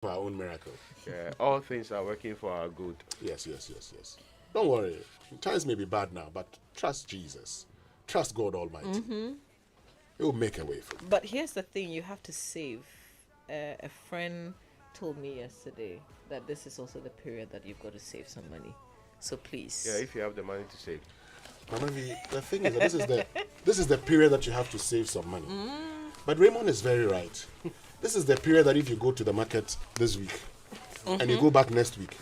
for our own miracle. Yeah, all things are working for our good. Yes, yes, yes, yes. Don't worry. Times may be bad now, but trust Jesus. Trust God Almighty. He will make a way for you. But here's the thing: you have to save. A friend told me yesterday that this is also the period that you've got to save some money. So please. Yeah, if you have the money to save. Mamavi, the thing is that this is the period that you have to save some money. But Raymond is very right. This is the period that if you go to the market this week and you go back next week,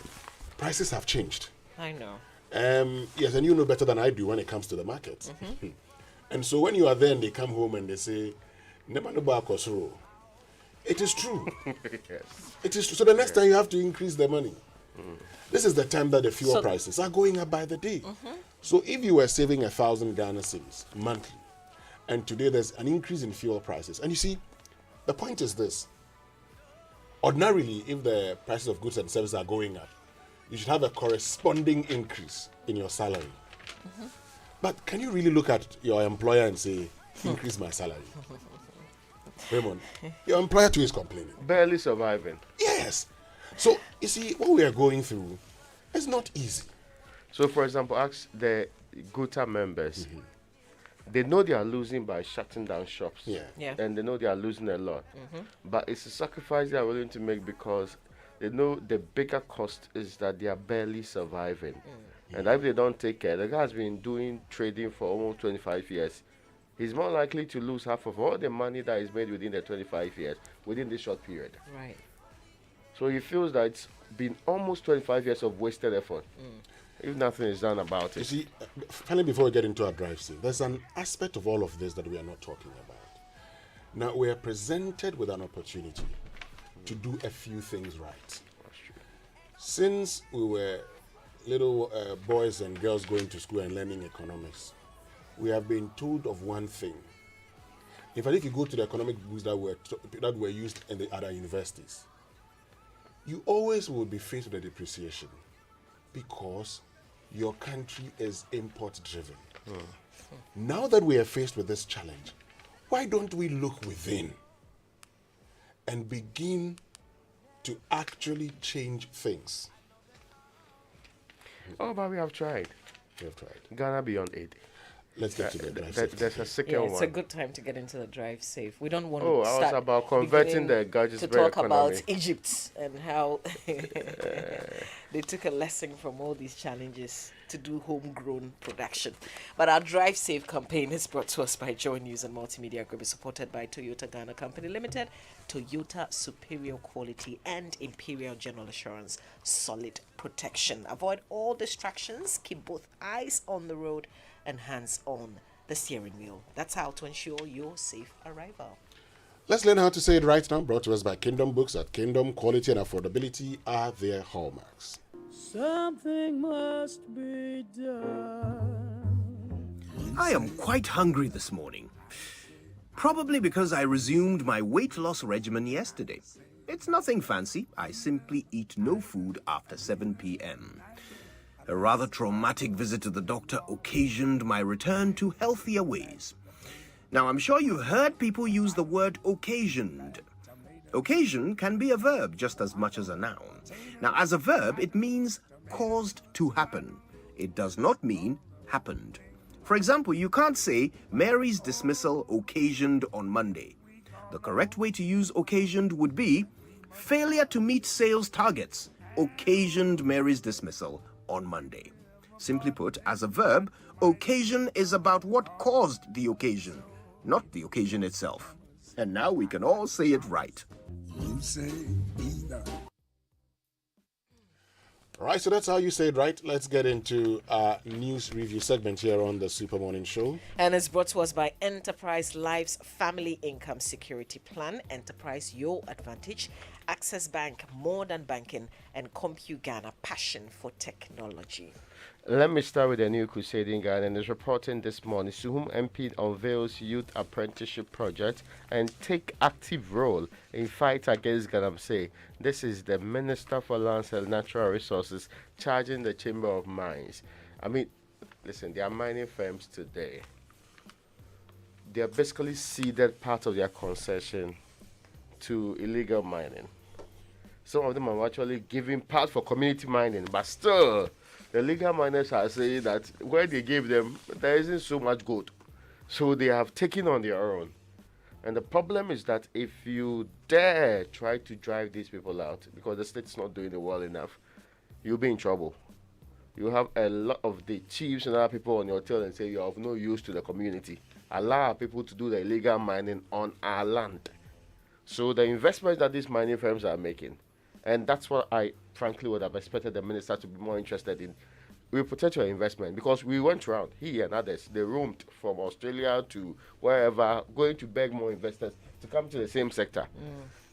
prices have changed. I know. Yes, and you know better than I do when it comes to the market. And so when you are there and they come home and they say, "Never know about Kosoro," it is true. Yes. It is true. So the next time you have to increase the money. This is the time that the fuel prices are going up by the day. So if you were saving 1,000 Ghana cedis monthly, and today there's an increase in fuel prices, and you see, the point is this. Ordinarily, if the prices of goods and services are going up, you should have a corresponding increase in your salary. But can you really look at your employer and say, increase my salary? Raymond, your employer too is complaining. Barely surviving. Yes. So, you see, what we are going through is not easy. So, for example, ask the Guta members. They know they are losing by shutting down shops. Yeah. And they know they are losing a lot. But it's a sacrifice they are willing to make because they know the bigger cost is that they are barely surviving. And if they don't take care, the guy has been doing trading for almost 25 years. He's more likely to lose half of all the money that is made within the 25 years, within this short period. Right. So he feels that it's been almost 25 years of wasted effort if nothing is done about You it. see, finally, before we get into our drive scene, there's an aspect of all of this that we are not talking about. Now, we are presented with an opportunity to do a few things right. Since we were little boys and girls going to school and learning economics, we have been told of one thing. In fact, if you go to the economic books that were used in the other universities, you always will be faced with a depreciation because your country is import driven. Now that we are faced with this challenge, why don't we look within and begin to actually change things? Oh, but we have tried. We have tried. Ghana Beyond 80. Let's get to the drive There's safety. a second Yeah, one. it's a good time to get into the drive safe. We don't want Oh, to I was start about converting the beginning gadgets to very talk about economy. Egypt and how they took a lesson from all these challenges to do homegrown production. But our Drive Safe campaign is brought to us by Joy News and Multimedia Group, is supported by Toyota Ghana Company Limited, Toyota Superior Quality and Imperial General Assurance Solid Protection. Avoid all distractions, keep both eyes on the road and hands on the steering wheel. That's how to ensure your safe arrival. Let's learn how to say it right now. Brought to us by Kingdom Books. At Kingdom, quality and affordability are their hallmarks. Something must be done. I am quite hungry this morning. Probably because I resumed my weight loss regimen yesterday. It's nothing fancy. I simply eat no food after 7 p.m. A rather traumatic visit to the doctor occasioned my return to healthier ways. Now, I'm sure you've heard people use the word occasioned. Occasion can be a verb just as much as a noun. Now, as a verb, it means caused to happen. It does not mean happened. For example, you can't say Mary's dismissal occasioned on Monday. The correct way to use occasioned would be failure to meet sales targets occasioned Mary's dismissal on Monday. Simply put, as a verb, occasion is about what caused the occasion, not the occasion itself. And now we can all say it right. You say be done. All right, so that's how you say it right. Let's get into our news review segment here on the Super Morning Show. And it's brought to us by Enterprise Life's Family Income Security Plan, Enterprise Your Advantage, Access Bank, More Than Banking, and CompuGhana Ghana, Passion for Technology. Let me start with the new Crusading Ghana and is reporting this morning. Suhum MP unveils youth apprenticeship project and take active role in fight against Galamsey. This is the Minister for Lands and Natural Resources charging the Chamber of Mines. I mean, listen, there are mining firms today. They are basically ceded part of their concession to illegal mining. Some of them are actually giving part for community mining, but still, the legal miners are saying that where they gave them, there isn't so much gold. So they have taken on their own. And the problem is that if you dare try to drive these people out, because the state's not doing it well enough, you'll be in trouble. You have a lot of the chiefs and other people on your tail and say you're of no use to the community. Allow people to do the illegal mining on our land. So the investments that these mining firms are making, and that's what I frankly would have expected the minister to be more interested in. We protect your investment, because we went around, he and others, they roamed from Australia to wherever, going to beg more investors to come to the same sector.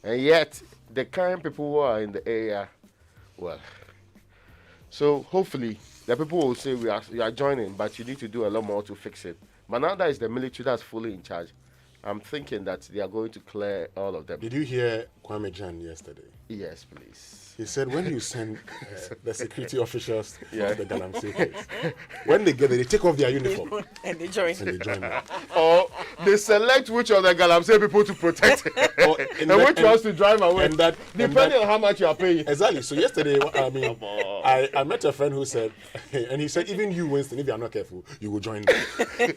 And yet, the current people who are in the area, well, so hopefully the people will say we are joining, but you need to do a lot more to fix it. But now that it's the military that's fully in charge, I'm thinking that they are going to clear all of them. Did you hear Kwame Jan yesterday? Yes, please. He said when you send the security officers of the Galamsey place, when they get there, they take off their uniform And they join. and they join them. Or they select which of the Galamsey people to protect and which ones to drive away, depending on how much you are paying. Exactly. So yesterday, I mean, I met a friend who said, and he said, even you, Winston, if you are not careful, you will join them.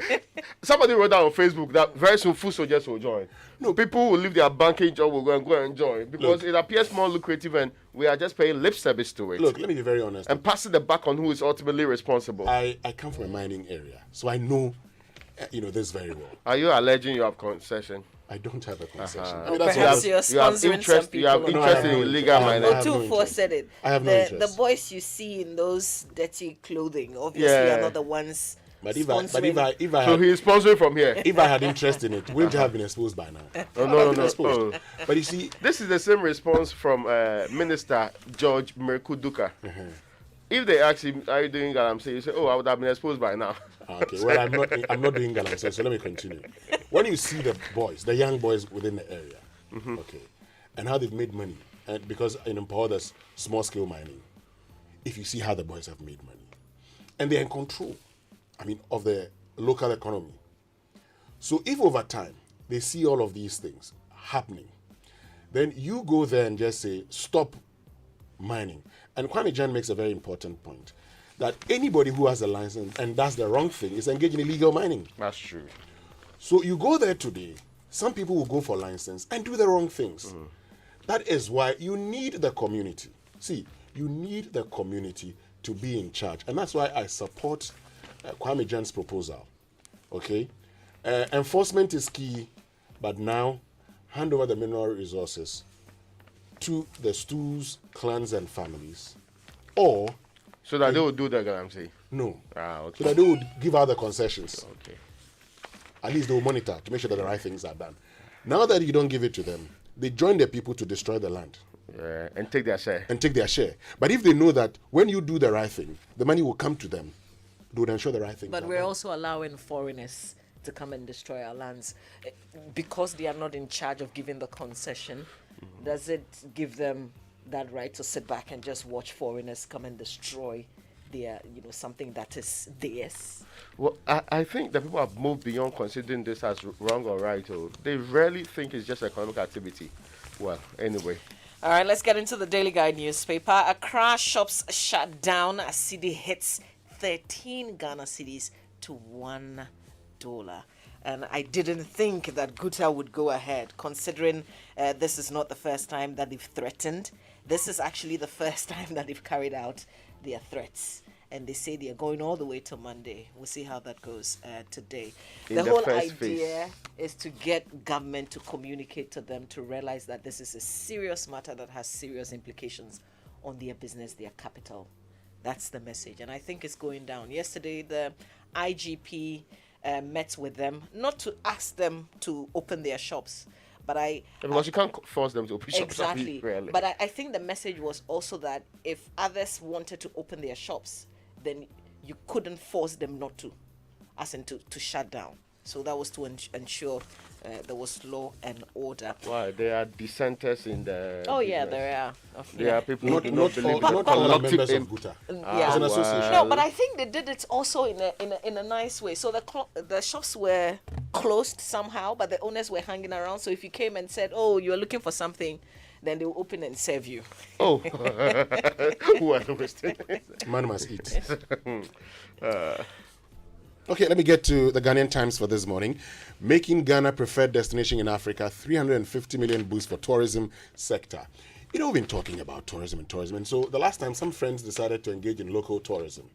Somebody wrote that on Facebook that very soon food soldiers will join. No, people will leave their banking job, will go and join, because it appears more lucrative and we are just paying lip service to it. Look, let me be very honest. And passing the buck on who is ultimately responsible. I come from a mining area, so I know, this very well. Are you alleging you have concession? I don't have a concession. I Or mean, that's perhaps all. you're sponsoring some people. You have No, I interest have in no illegal interest. mining. I have no 2-4 interest. said it. I have no the interest. boys you see in those dirty clothing, obviously, Yeah. are not the ones. But if sponsoring. I So had, he is sponsoring from here. if I had interest in it, wouldn't you have been exposed by now? Oh, no. Exposed. Oh. But you see, This is the same response from Minister George Merkuduka. If they ask him, are you doing Galamsey? You say, oh, I would have been exposed by now. okay, well, I'm not doing Galamsey, so let me continue. When you see the boys, the young boys within the area, okay, and how they've made money, and because in Mpaw there's small scale mining, if you see how the boys have made money, and they're in control, of the local economy. So if over time they see all of these things happening, then you go there and just say, stop mining. And Kwame Jan makes a very important point, that anybody who has a license and does the wrong thing is engaged in illegal mining. That's true. So you go there today, some people will go for license and do the wrong things. That is why you need the community. See, you need the community to be in charge. And that's why I support Kwame Jan's proposal. Okay? Enforcement is key, but now hand over the mineral resources to the stews, clans, and families. Or, So that they will do the Galamsey. no, Okay. so that they would give out the concessions. Okay. At least they will monitor to make sure that the right things are done. Now that you don't give it to them, they join the people to destroy the land Yeah, and take their share. and take their share. But if they know that when you do the right thing, the money will come to them, they would ensure the right thing. But we're also allowing foreigners to come and destroy our lands because they are not in charge of giving the concession. Does it give them that right to sit back and just watch foreigners come and destroy their, something that is theirs? Well, I think that people have moved beyond considering this as wrong or right. Or they rarely think it's just economic activity. Well, anyway. All right, let's get into the Daily Guide newspaper. Accra shops shut down as cedi hits 13 Ghana cedis to $1. And I didn't think that Guta would go ahead, considering this is not the first time that they've threatened. This is actually the first time that they've carried out their threats. And they say they're going all the way till Monday. We'll see how that goes today. The whole idea is to get government to communicate to them, to realize that this is a serious matter that has serious implications on their business, their capital. That's the message. And I think it's going down. Yesterday, the IGP met with them, not to ask them to open their shops, but Because you can't force them to open shops. exactly. Rarely. But I think the message was also that if others wanted to open their shops, then you couldn't force them not to, as in to shut down. So that was to ensure there was law and order. Why? There are dissenters in the. Oh yeah, business. there are. There are people Not, who do not, not believe all, in not all are collective members of aim. Guta. Yeah. It's an association. No, but I think they did it also in a nice way. So the shops were closed somehow, but the owners were hanging around. So if you came and said, "Oh, you're looking for something," then they'll open and serve you. Oh, who are the Western? Man must eat. Okay, let me get to the Ghanaian Times for this morning. Making Ghana preferred destination in Africa, 350 million boost for tourism sector. You know, we've been talking about tourism. And so the last time some friends decided to engage in local tourism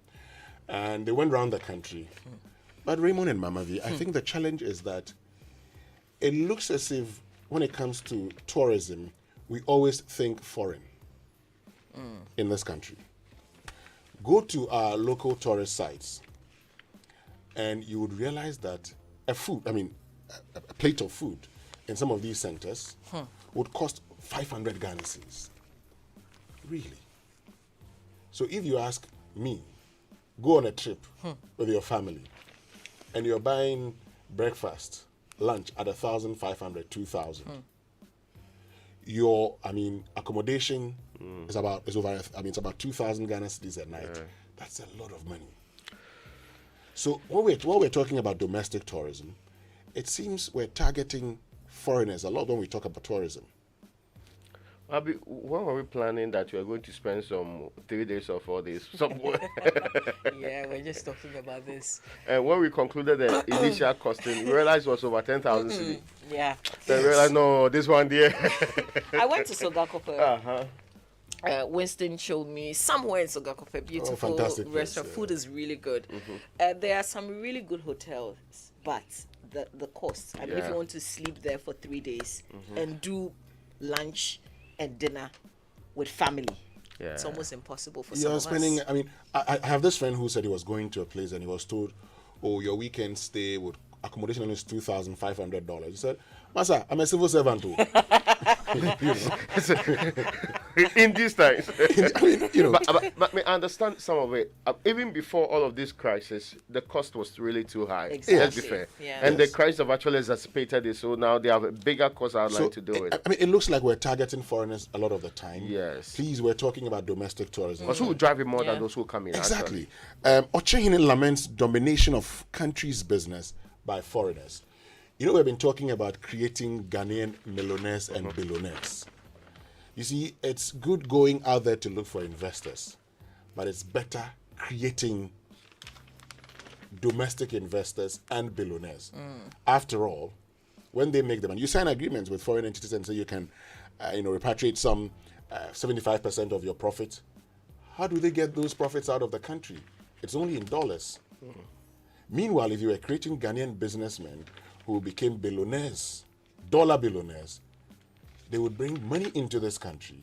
and they went around the country. But Raymond and Mamavi, I think the challenge is that it looks as if when it comes to tourism, we always think foreign in this country. Go to our local tourist sites and you would realize that a plate of food in some of these centers would cost 500 Ghana cedis. Really? So if you ask me, go on a trip with your family and you're buying breakfast, lunch at 1,500, 2,000. Your, accommodation is about 2,000 Ghana cedis a night. That's a lot of money. So while we're talking about domestic tourism, it seems we're targeting foreigners a lot when we talk about tourism. Abi, when were we planning that we are going to spend some 3 days or 4 days somewhere? Yeah, we're just talking about this. And when we concluded the initial costing, we realized it was over 10,000 cedi. Yeah. Then we realized, no, this one there. I went to Sogakope. Winston showed me somewhere in Sogakope, beautiful fantastic place, restaurant. Food is really good. There are some really good hotels, but the cost. I mean, if you want to sleep there for 3 days and do lunch and dinner with family, it's almost impossible for some of spending, us. I have this friend who said he was going to a place and he was told, oh, your weekend stay with accommodation is $2,500. He said, Masa, I'm a civil servant too. In these times. But I understand some of it. Even before all of this crisis, the cost was really too high. Exactly. Let's be fair. Yeah. And the crisis have actually exacerbated it, so now they have a bigger cost outline to do it. it looks like we're targeting foreigners a lot of the time. Yes. Please, we're talking about domestic tourism. Because who will drive it more than those who come in? Exactly. Ochehine laments domination of country's business by foreigners. You know, we've been talking about creating Ghanaian millionaires and billionaires. You see, it's good going out there to look for investors, but it's better creating domestic investors and billionaires. After all, when they make them, and you sign agreements with foreign entities and say you can, repatriate some 75% of your profit, how do they get those profits out of the country? It's only in dollars. Meanwhile, if you were creating Ghanaian businessmen who became billionaires, dollar billionaires, they would bring money into this country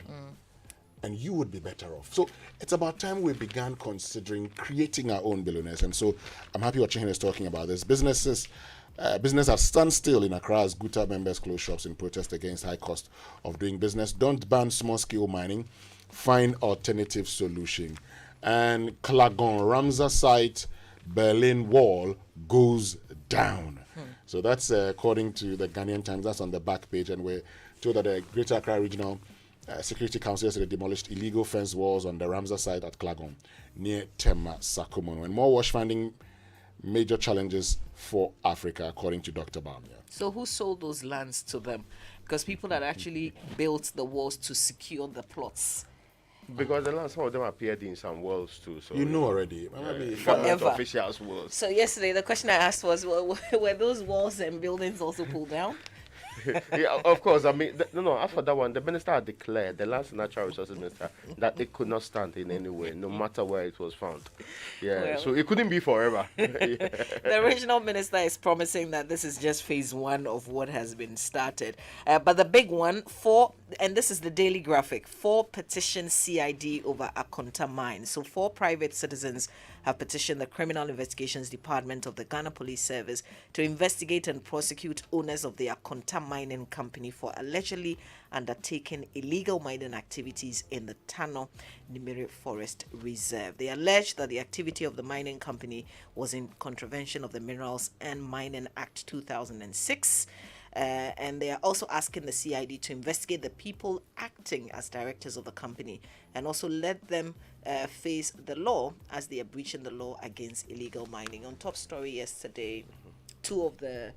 and you would be better off. So it's about time we began considering creating our own billionaires. And so I'm happy Ochehine is talking about this. Business have stand still in Accra as Guta members close shops in protest against high cost of doing business. Don't ban small-scale mining. Find alternative solution. And Klagon Ramza site, Berlin Wall goes down. So that's according to the Ghanaian Times. That's on the back page, and we're told that the Greater Accra Regional Security Council yesterday demolished illegal fence walls on the Ramza site at Klagon near Tema Sakomono. And more wash finding major challenges for Africa, according to Dr. Bamia. So who sold those lands to them? Because people had actually built the walls to secure the plots. Because some of them appeared in some walls too. So You know already. Forever. Officials walls. So yesterday, the question I asked was, were those walls and buildings also pulled down? Yeah, of course. I mean, as for that one, the minister had declared, the Lands and Natural Resources Minister, that it could not stand in any way, no matter where it was found. Yeah, Well. so it couldn't be forever. The regional minister is promising that this is just phase one of what has been started. But the big one, and this is the Daily Graphic, 4 petition CID over Akonta mine. So 4 private citizens have petitioned the Criminal Investigations Department of the Ghana Police Service to investigate and prosecute owners of the Akonta Mining Company for allegedly undertaking illegal mining activities in the Tano Nimiri Forest Reserve. They allege that the activity of the mining company was in contravention of the Minerals and Mining Act 2006. And they are also asking the CID to investigate the people acting as directors of the company and also let them face the law as they are breaching the law against illegal mining. On top story yesterday, 2 of the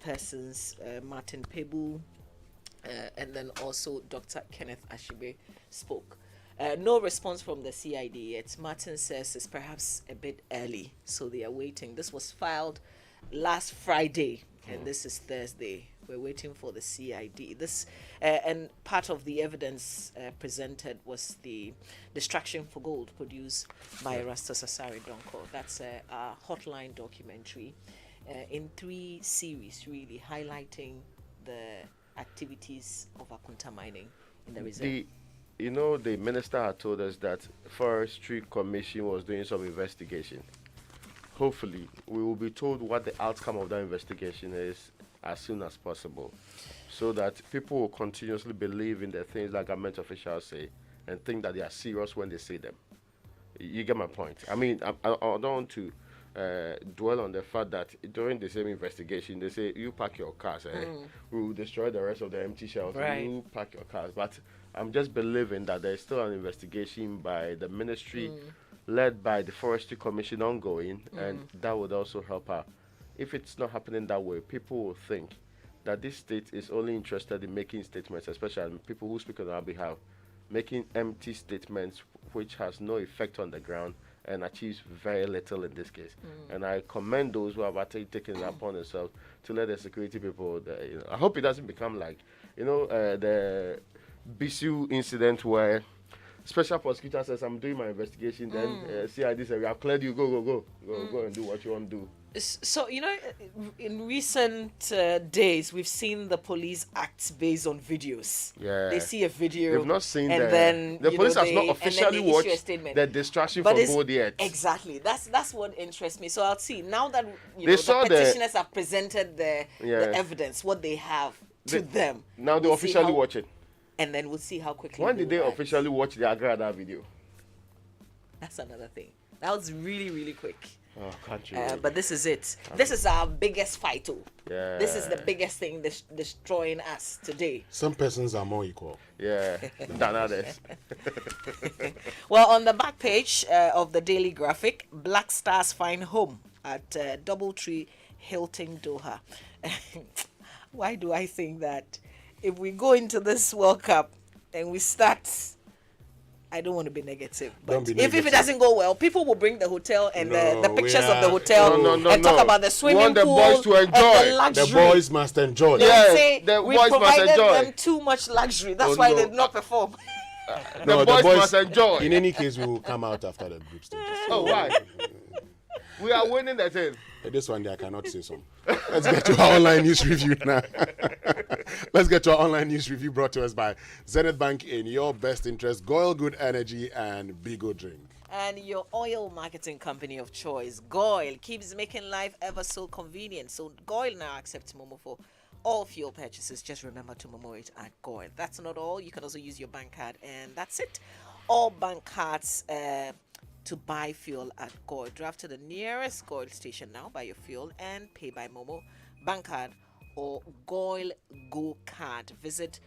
persons, Martin Pebu And then also Dr. Kenneth Ashibe spoke. No response from the CID yet. Martin says it's perhaps a bit early, so they are waiting. This was filed last Friday, and this is Thursday. We're waiting for the CID. This and part of the evidence presented was the Distraction for Gold, produced by Erastus Asare Donko. That's a hotline documentary in 3 series, really highlighting the activities of Akunta mining in the reserve. The minister had told us that Forestry Commission was doing some investigation. Hopefully, we will be told what the outcome of that investigation is as soon as possible, so that people will continuously believe in the things that government officials say and think that they are serious when they say them. You get my point? I mean, I don't want to dwell on the fact that during the same investigation, they say, you pack your cars, we will destroy the rest of the empty shelves, Right. you pack your cars. But I'm just believing that there's still an investigation by the ministry led by the Forestry Commission ongoing, and that would also help her. If it's not happening that way, people will think that this state is only interested in making statements, especially people who speak on our behalf, making empty statements which has no effect on the ground and achieves very little in this case. And I commend those who have actually taken it upon themselves to let the security people, I hope it doesn't become like, the Bisu incident where special prosecutor says, I'm doing my investigation, then CID says, we have cleared you, go and do what you want to do. So, in recent days, we've seen the police act based on videos. Yeah. They see a video. They've not seen and then the police has not and then officially they issue a watched statement. the distraction But for it's- gold yet. Exactly. That's what interests me. So I'll see. Now that They saw the the- petitioners have presented the Yeah. evidence, what they have to them. Now they we'll see officially how- watch it. And then we'll see how quickly. When did they will act. officially watch the Agrada video? That's another thing. That was really, really quick. Oh, country. But this is it. This is our biggest fight. Yeah. This is the biggest thing destroying us today. Some persons are more equal. Yeah, than others. Well, on the back page of the Daily Graphic, Black Stars find home at Doubletree Hilton Doha. Why do I think that if we go into this World Cup and we start, I don't want to be negative, but Don't be if negative. it doesn't go well, people will bring the hotel and the No, pictures we of the are- hotel No, and talk about the We swimming want the pool boys to and enjoy. the The luxury. boys must enjoy. They Yeah, say the we boys must provided enjoy. them too much luxury. That's Oh, why no. they did not perform. The boys must enjoy. In any case, we will come out after the group stages. Oh, why? We are winning the thing. This one day I cannot say so. Let's get to our online news review now. Let's get to our online news review brought to us by Zenith Bank in your best interest, Goil Good Energy and Bigo Drink. And your oil marketing company of choice, Goil, keeps making life ever so convenient. So Goil now accepts Momo for all fuel purchases. Just remember to Momo it at Goil. That's not all. You can also use your bank card, and that's it. All bank cards to buy fuel at Goil. Drive to the nearest Goil station now, buy your fuel, and pay by Momo, bank card, or Goil Go Card. Visit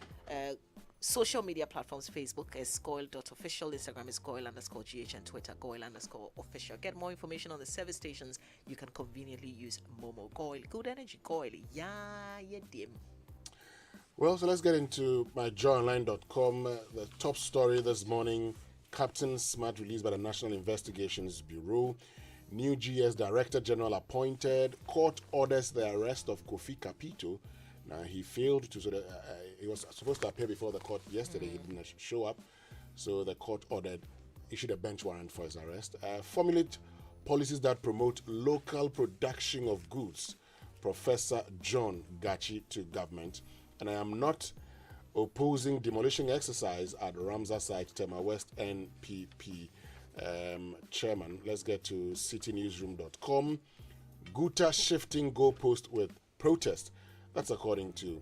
social media platforms. Facebook is Goil.official, Instagram is Goil_GH, and Twitter Goil_official. Get more information on the service stations. You can conveniently use Momo. Goil, good energy, Goil. Yeah, dim. Well, so let's get into my joyonline.com. The top story this morning, Captain Smart released by the National Investigations Bureau. New GS Director General appointed. Court orders the arrest of Kofi Capito. Now, he failed to he was supposed to appear before the court yesterday. He didn't show up. So the court issued a bench warrant for his arrest. Formulate policies that promote local production of goods. Professor John Gachi to government. And I am not opposing demolition exercise at Ramsar site, Tema West NPP chairman. Let's get to citynewsroom.com. Guta shifting goalpost with protest. That's according to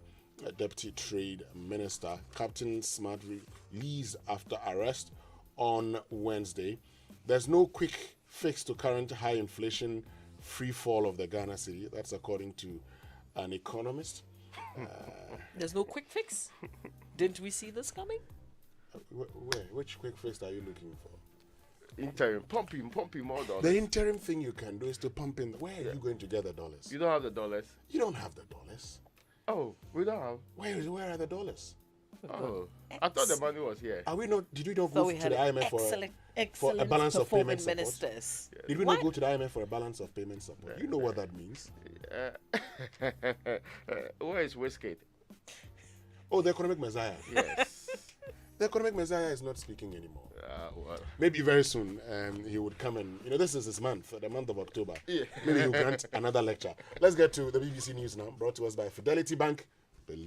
Deputy Trade Minister. Captain Smart released after arrest on Wednesday. There's no quick fix to current high inflation free fall of the Ghana city. That's according to an economist. There's no quick fix. Didn't we see this coming? Which quick fix are you looking for? Interim, pumping more dollars. The interim thing you can do is to pump in. Where are you going to get the dollars? You don't have the dollars. You don't have the dollars. Oh, we don't have. Where are the dollars? Oh, I thought the money was here. Are we not? Did we not So go we to had the IMF for a balance of payment support? ministers. Did we What? not go to the IMF for a balance of payment support? You know what that means? Where is Whiskey? Oh, the economic messiah. Yes. The economic messiah is not speaking anymore. Well, Maybe very soon he would come and, this is his month, the month of October. Yeah. Maybe he'll grant another lecture. Let's get to the BBC News now, brought to us by Fidelity Bank.